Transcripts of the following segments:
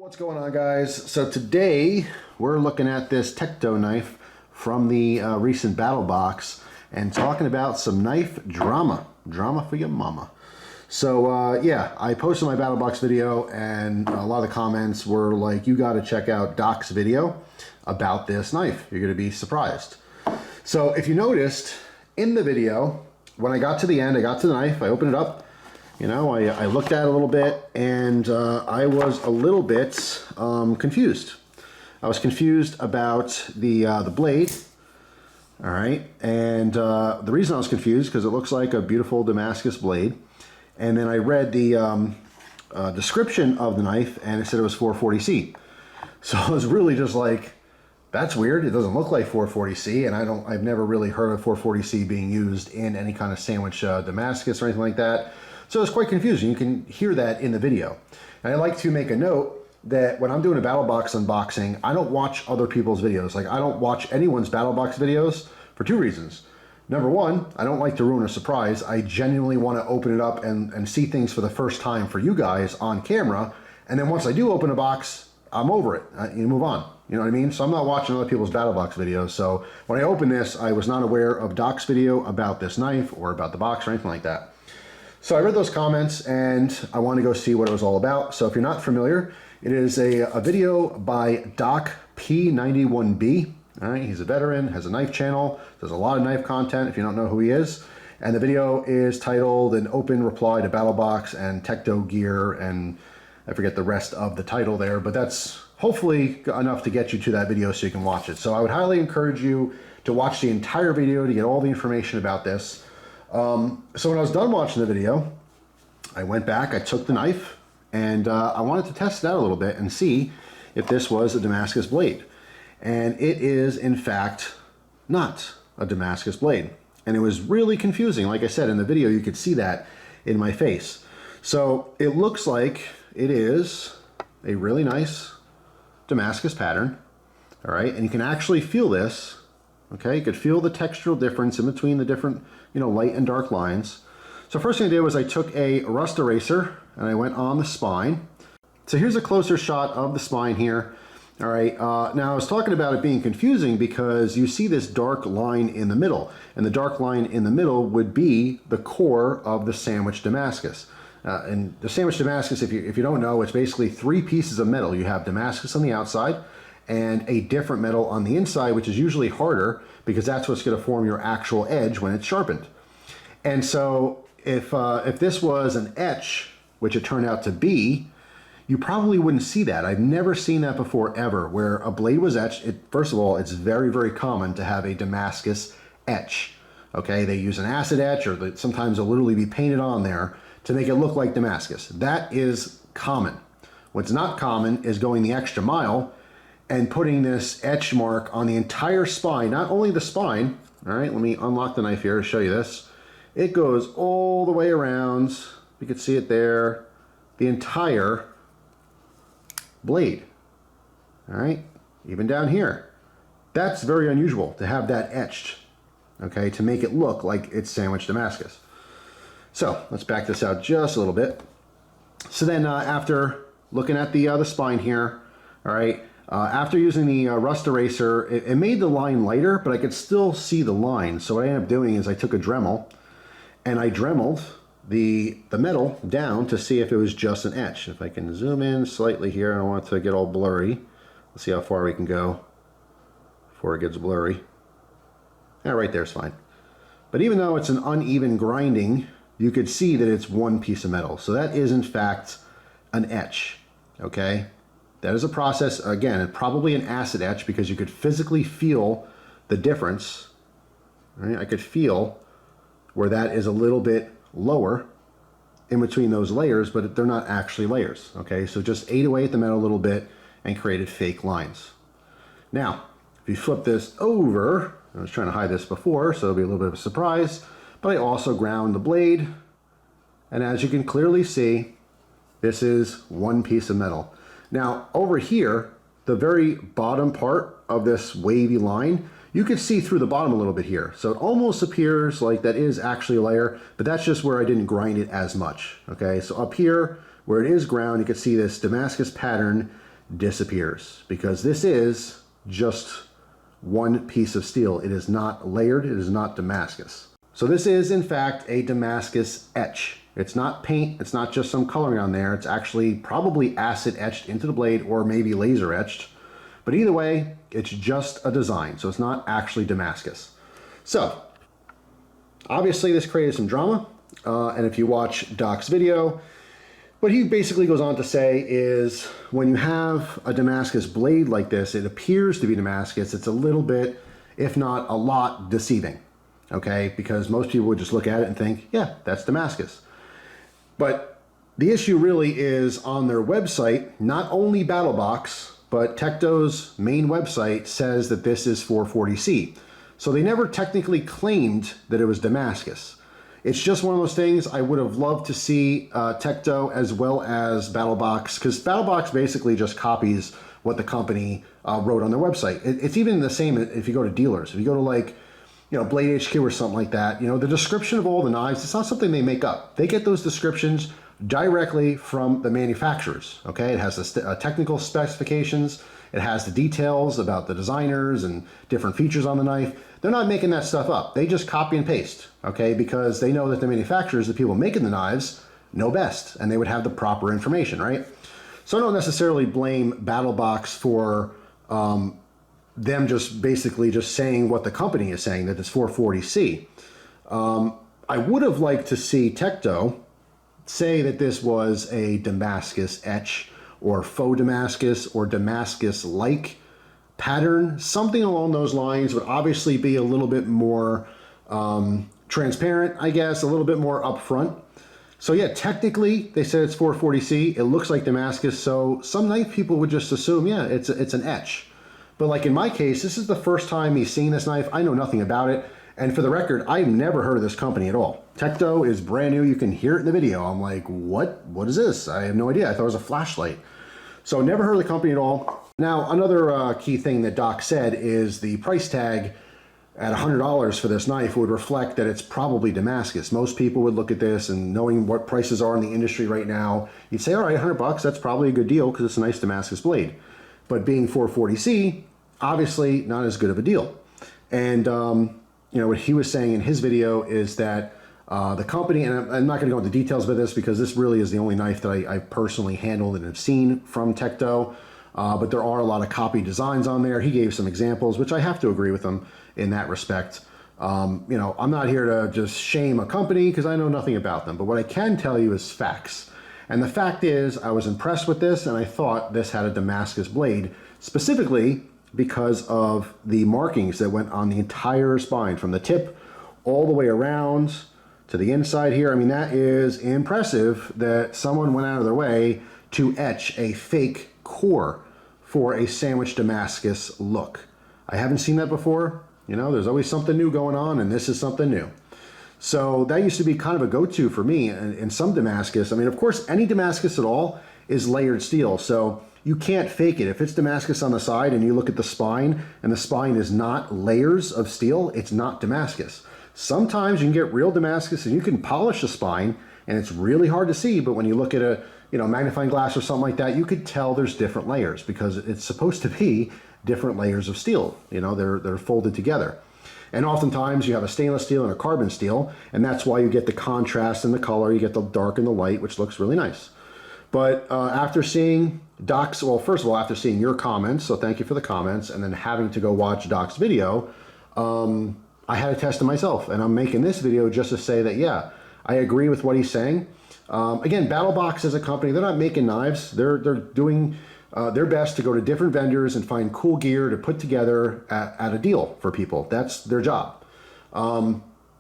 What's going on, guys? So today we're looking at this TEKTO knife from the recent BATTLBOX and talking about some knife drama for your mama. So yeah, I posted my BATTLBOX video and a lot of the comments were like, you got to check out Doc's video about this knife. You're going to be surprised. So if you noticed in the video, when I got to the end, I got to the knife, I opened it up. You know, I looked at it a little bit, and I was a little bit confused. I was confused about the blade, all right? And the reason I was confused, because it looks like a beautiful Damascus blade. And then I read the description of the knife, and it said it was 440C. So I was really just like, that's weird. It doesn't look like 440C, and I've never really heard of 440C being used in any kind of sandwich Damascus or anything like that. So it's quite confusing. You can hear that in the video. And I like to make a note that when I'm doing a BATTLBOX unboxing, I don't watch other people's videos. Like, I don't watch anyone's BATTLBOX videos for two reasons. Number one, I don't like to ruin a surprise. I genuinely want to open it up and see things for the first time for you guys on camera. And then once I do open a box, I'm over it. You move on. You know what I mean? So I'm not watching other people's BATTLBOX videos. So when I opened this, I was not aware of Doc's video about this knife or about the box or anything like that. So I read those comments and I want to go see what it was all about. So if you're not familiar, it is a video by Doc P91B. All right, he's a veteran, has a knife channel, does a lot of knife content if you don't know who he is. And the video is titled An Open Reply to BATTLBOX and TEKTO Gear, and I forget the rest of the title there, but that's hopefully enough to get you to that video so you can watch it. So I would highly encourage you to watch the entire video to get all the information about this. So when I was done watching the video, I went back, I took the knife, and I wanted to test it out a little bit and see if this was a Damascus blade. And it is, in fact, not a Damascus blade. And it was really confusing. Like I said, in the video, you could see that in my face. So it looks like it is a really nice Damascus pattern, all right? And you can actually feel this. Okay, you could feel the textural difference in between the different, you know, light and dark lines. So first thing I did was I took a rust eraser and I went on the spine. So here's a closer shot of the spine here. All right, now I was talking about it being confusing because you see this dark line in the middle, and the dark line in the middle would be the core of the sandwich Damascus. And the sandwich Damascus, if you don't know, it's basically three pieces of metal. You have Damascus on the outside, and a different metal on the inside, which is usually harder because that's what's going to form your actual edge when it's sharpened. And so if this was an etch, which it turned out to be, you probably wouldn't see that. I've never seen that before ever, where a blade was etched. First of all, it's very, very common to have a Damascus etch. Okay, they use an acid etch, or sometimes they'll literally be painted on there to make it look like Damascus. That is common. What's not common is going the extra mile and putting this etch mark on the entire spine, not only the spine. All right, let me unlock the knife here to show you this. It goes all the way around, you can see it there, the entire blade. All right, even down here. That's very unusual to have that etched, okay, to make it look like it's sandwich Damascus. So let's back this out just a little bit. So then after looking at the spine here, all right, after using the rust eraser, it made the line lighter, but I could still see the line. So what I ended up doing is I took a Dremel and I Dremeled the metal down to see if it was just an etch. If I can zoom in slightly here, I don't want it to get all blurry. Let's see how far we can go before it gets blurry. Yeah, right there's fine. But even though it's an uneven grinding, you could see that it's one piece of metal. So that is in fact an etch, okay? That is a process, again, probably an acid etch because you could physically feel the difference. Right? I could feel where that is a little bit lower in between those layers, but they're not actually layers, okay? So just ate away at the metal a little bit and created fake lines. Now, if you flip this over, I was trying to hide this before, so it'll be a little bit of a surprise, but I also ground the blade, and as you can clearly see, this is one piece of metal. Now, over here, the very bottom part of this wavy line, you can see through the bottom a little bit here. So it almost appears like that is actually a layer, but that's just where I didn't grind it as much. Okay, so up here, where it is ground, you can see this Damascus pattern disappears, because this is just one piece of steel. It is not layered, it is not Damascus. So this is in fact a Damascus etch. It's not paint, it's not just some coloring on there, it's actually probably acid etched into the blade or maybe laser etched. But either way, it's just a design, so it's not actually Damascus. So, obviously this created some drama, and if you watch Doc's video, what he basically goes on to say is when you have a Damascus blade like this, it appears to be Damascus, it's a little bit, if not a lot, deceiving. Okay, because most people would just look at it and think, yeah, that's Damascus. But the issue really is on their website, not only BattleBox, but TEKTO's main website says that this is 440C. So they never technically claimed that it was Damascus. It's just one of those things I would have loved to see TEKTO as well as BattleBox, because BattleBox basically just copies what the company wrote on their website. It's even the same if you go to dealers. If you go to like, you know, BladeHQ or something like that, you know, the description of all the knives, it's not something they make up. They get those descriptions directly from the manufacturers, okay? It has the technical specifications, it has the details about the designers and different features on the knife. They're not making that stuff up. They just copy and paste, okay? Because they know that the manufacturers, the people making the knives, know best, and they would have the proper information, right? So I don't necessarily blame BattleBox for them just basically just saying what the company is saying, that it's 440C. I would have liked to see TEKTO say that this was a Damascus etch or faux Damascus or Damascus-like pattern. Something along those lines would obviously be a little bit more transparent, I guess, a little bit more upfront. So yeah, technically they said it's 440C. It looks like Damascus, so some knife people would just assume, yeah, it's an etch. But like in my case, this is the first time he's seen this knife. I know nothing about it. And for the record, I've never heard of this company at all. TEKTO is brand new. You can hear it in the video. I'm like, what? What is this? I have no idea. I thought it was a flashlight. So never heard of the company at all. Now, another key thing that Doc said is the price tag at $100 for this knife would reflect that it's probably Damascus. Most people would look at this and knowing what prices are in the industry right now, you'd say, all right, $100, that's probably a good deal because it's a nice Damascus blade. But being 440C, obviously not as good of a deal. And you know, what he was saying in his video is that the company, and I'm not going to go into details about this because this really is the only knife that I personally handled and have seen from TEKTO, but there are a lot of copy designs on there. He gave some examples, which I have to agree with him in that respect. You know, I'm not here to just shame a company because I know nothing about them, but what I can tell you is facts. And the fact is, I was impressed with this, and I thought this had a Damascus blade, specifically because of the markings that went on the entire spine, from the tip all the way around to the inside here. I mean, that is impressive that someone went out of their way to etch a fake core for a sandwich Damascus look. I haven't seen that before. You know, there's always something new going on, and this is something new. So that used to be kind of a go-to for me in some Damascus. I mean, of course, any Damascus at all is layered steel, so you can't fake it. If it's Damascus on the side and you look at the spine and the spine is not layers of steel, it's not Damascus. Sometimes you can get real Damascus and you can polish the spine and it's really hard to see, but when you look at a magnifying glass or something like that, you could tell there's different layers because it's supposed to be different layers of steel. You know, they're folded together. And oftentimes you have a stainless steel and a carbon steel, and that's why you get the contrast in the color, you get the dark and the light, which looks really nice. But after seeing Doc's, well, first of all, after seeing your comments, so thank you for the comments, and then having to go watch Doc's video, I had to test it myself, and I'm making this video just to say that, yeah, I agree with what he's saying. Again, BattleBox as a company, they're not making knives. They're doing their best to go to different vendors and find cool gear to put together at a deal for people. That's their job.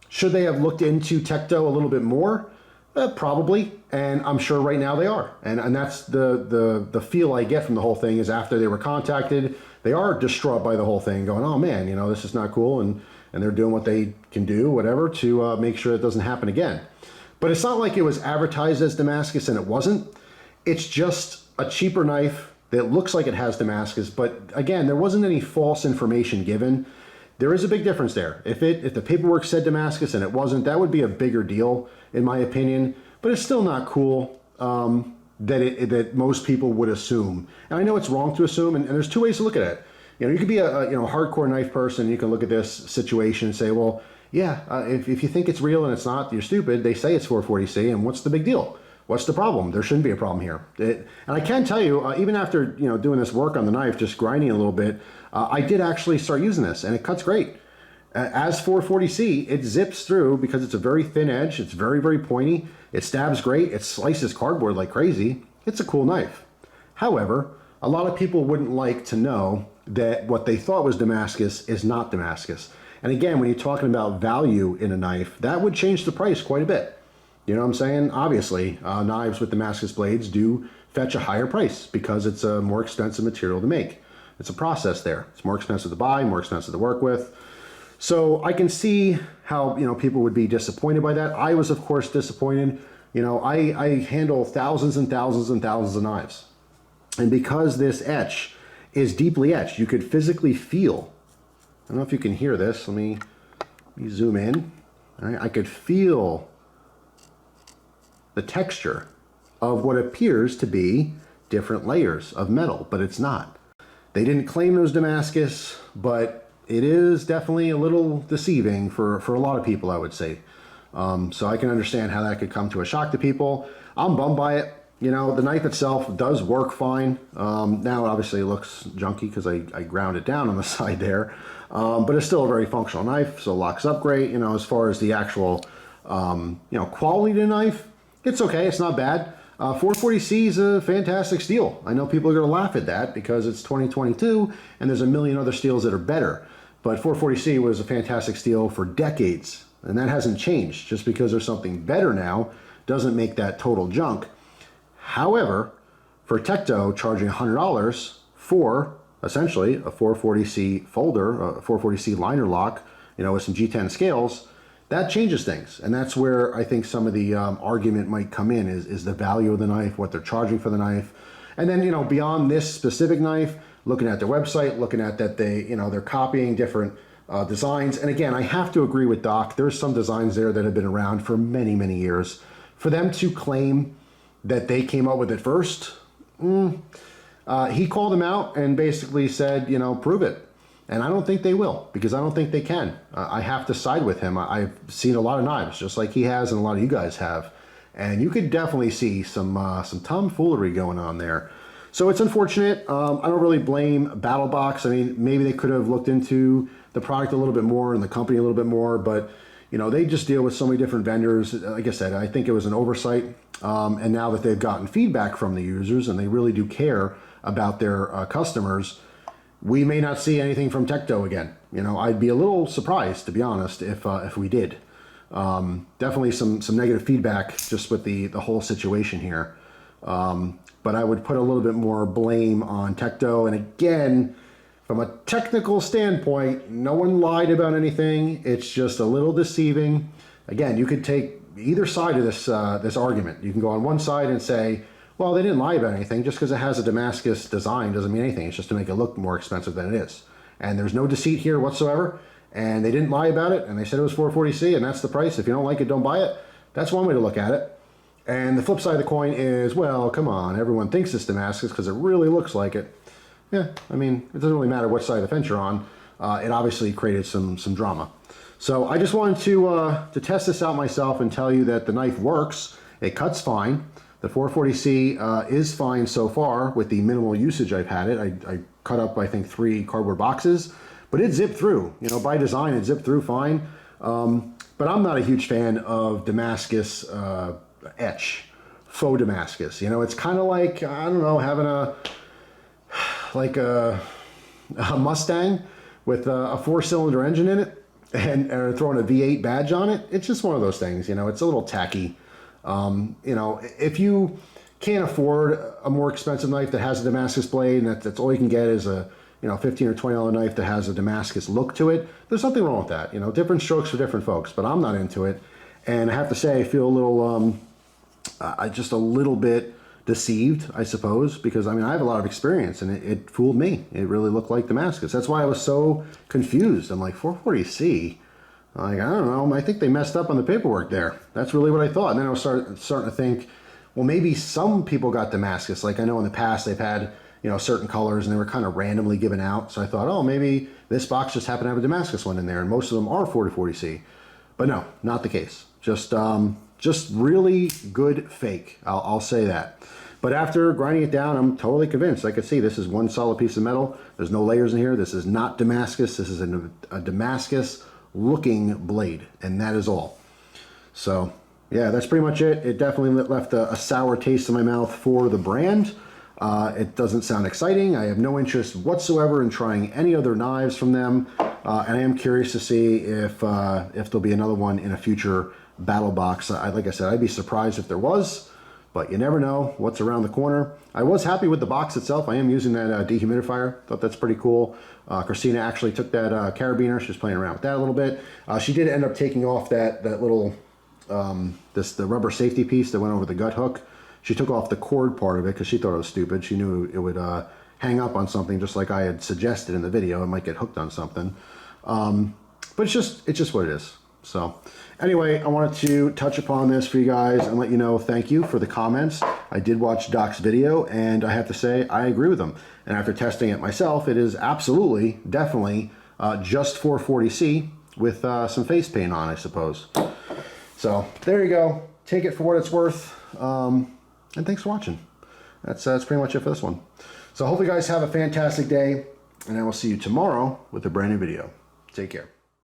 Should they have looked into TEKTO a little bit more? Probably, and I'm sure right now they are. And that's the feel I get from the whole thing is after they were contacted, they are distraught by the whole thing, going, oh man, you know, this is not cool, and they're doing what they can do, whatever, to make sure it doesn't happen again. But it's not like it was advertised as Damascus and it wasn't. It's just a cheaper knife that looks like it has Damascus, but again, there wasn't any false information given. There is a big difference there. If the paperwork said Damascus and it wasn't, that would be a bigger deal, in my opinion, but it's still not cool. that most people would assume. And I know it's wrong to assume, and there's two ways to look at it. You know, you could be a hardcore knife person. You can look at this situation and say, well, yeah, if you think it's real and it's not, you're stupid. They say it's 440C, and what's the big deal? What's the problem? There shouldn't be a problem here. And I can tell you, even after doing this work on the knife, just grinding a little bit, I did actually start using this, and it cuts great. As 440C, it zips through because it's a very thin edge. It's very, very pointy. It stabs great. It slices cardboard like crazy. It's a cool knife. However, a lot of people wouldn't like to know that what they thought was Damascus is not Damascus. And again, when you're talking about value in a knife, that would change the price quite a bit. You know what I'm saying? Obviously, knives with Damascus blades do fetch a higher price because it's a more expensive material to make. It's a process there. It's more expensive to buy, more expensive to work with. So I can see how people would be disappointed by that. I was, of course, disappointed. I handle thousands and thousands and thousands of knives. And because this etch is deeply etched, you could physically feel. I don't know if you can hear this. Let me zoom in. All right, I could feel the texture of what appears to be different layers of metal, but it's not. They didn't claim it was Damascus, but it is definitely a little deceiving for a lot of people, I would say. So I can understand how that could come to a shock to people. I'm bummed by it. The knife itself does work fine. Now, obviously, it looks junky because I ground it down on the side there. But it's still a very functional knife, so it locks up great. As far as the actual, quality of the knife, it's okay. It's not bad. 440C is a fantastic steel. I know people are going to laugh at that because it's 2022 and there's a million other steels that are better. But 440C was a fantastic steel for decades, and that hasn't changed. Just because there's something better now doesn't make that total junk. However, for TEKTO charging $100 for essentially a 440C folder, a 440C liner lock, with some G10 scales, that changes things. And that's where I think some of the argument might come in is the value of the knife, what they're charging for the knife. And then, beyond this specific knife, looking at their website, looking at that they're copying different designs. And again, I have to agree with Doc. There's some designs there that have been around for many, many years. For them to claim that they came up with it first, he called them out and basically said, prove it. And I don't think they will, because I don't think they can. I have to side with him. I've seen a lot of knives, just like he has and a lot of you guys have. And you could definitely see some tomfoolery going on there. So it's unfortunate. I don't really blame BattleBox. I mean, maybe they could have looked into the product a little bit more and the company a little bit more, but they just deal with so many different vendors. Like I said, I think it was an oversight. And now that they've gotten feedback from the users and they really do care about their customers, we may not see anything from TEKTO again. I'd be a little surprised, to be honest, if we did. Definitely some negative feedback just with the whole situation here. But I would put a little bit more blame on TEKTO. And again, from a technical standpoint, no one lied about anything. It's just a little deceiving. Again, you could take either side of this argument. You can go on one side and say, well, they didn't lie about anything. Just because it has a Damascus design doesn't mean anything. It's just to make it look more expensive than it is. And there's no deceit here whatsoever. And they didn't lie about it. And they said it was 440C, and that's the price. If you don't like it, don't buy it. That's one way to look at it. And the flip side of the coin is, well, come on. Everyone thinks it's Damascus because it really looks like it. Yeah, I mean, it doesn't really matter what side of the fence you're on. It obviously created some drama. So I just wanted to test this out myself and tell you that the knife works. It cuts fine. The 440C is fine so far with the minimal usage I've had it. I cut up, I think, 3 cardboard boxes, but it zipped through. By design, it zipped through fine. But I'm not a huge fan of Damascus etch, faux Damascus. It's kind of like, I don't know, having a Mustang with a 4-cylinder engine in it and throwing a V8 badge on it. It's just one of those things. It's a little tacky. If you can't afford a more expensive knife that has a Damascus blade and that's all you can get is a $15 or $20 knife that has a Damascus look to it, there's nothing wrong with that. Different strokes for different folks, but I'm not into it. And I have to say, I feel a little, just a little bit deceived, I suppose, because I have a lot of experience and it fooled me. It really looked like Damascus. That's why I was so confused. I'm like, 440C? I don't know. I think they messed up on the paperwork there. That's really what I thought. And then I was starting to think, well, maybe some people got Damascus. Like I know in the past they've had, you know, certain colors and they were kind of randomly given out. So I thought, oh, maybe this box just happened to have a Damascus one in there, and most of them are 4040C. But no, not the case. Just really good fake. I'll say that. But after grinding it down, I'm totally convinced. I can see this is one solid piece of metal. There's no layers in here. This is not Damascus. This is a Damascus looking blade, and that is all. So yeah, that's pretty much it. It definitely left a sour taste in my mouth for the brand. It doesn't sound exciting. I have no interest whatsoever in trying any other knives from them. And I am curious to see if there'll be another one in a future BattleBox. Like I said, I'd be surprised if there was, but you never know what's around the corner. I was happy with the box itself. I am using that dehumidifier. Thought that's pretty cool. Christina actually took that carabiner. She was playing around with that a little bit. She did end up taking off that little, the rubber safety piece that went over the gut hook. She took off the cord part of it because she thought it was stupid. She knew it would hang up on something just like I had suggested in the video. It might get hooked on something. But it's just what it is. So anyway, I wanted to touch upon this for you guys and let you know thank you for the comments. I did watch Doc's video, and I have to say I agree with him. And after testing it myself, it is absolutely, definitely just 440C with some face paint on, I suppose. So there you go. Take it for what it's worth. And thanks for watching. That's pretty much it for this one. So I hope you guys have a fantastic day, and I will see you tomorrow with a brand new video. Take care.